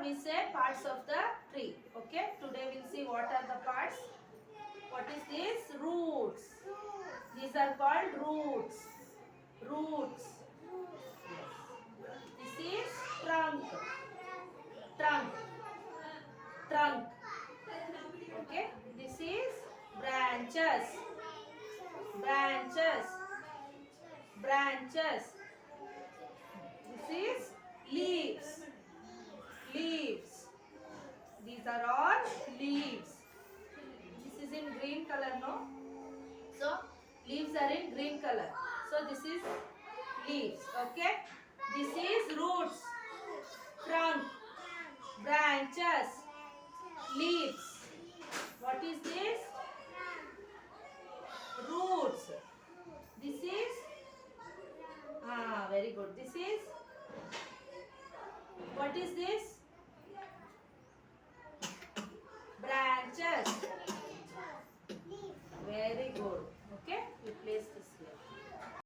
we say parts of the tree. Okay, today we'll see what are the parts. What is this? Roots. These are called roots. Roots. This is trunk. Trunk. Trunk. Okay, this is branches. Branches. Branches. This is leaves. Leaves. These are all leaves. This is in green color, no? So leaves are in green color. So this is leaves. Okay. This is roots, trunk, branches, leaves. What is this? Roots. This is very good. This is, what is this?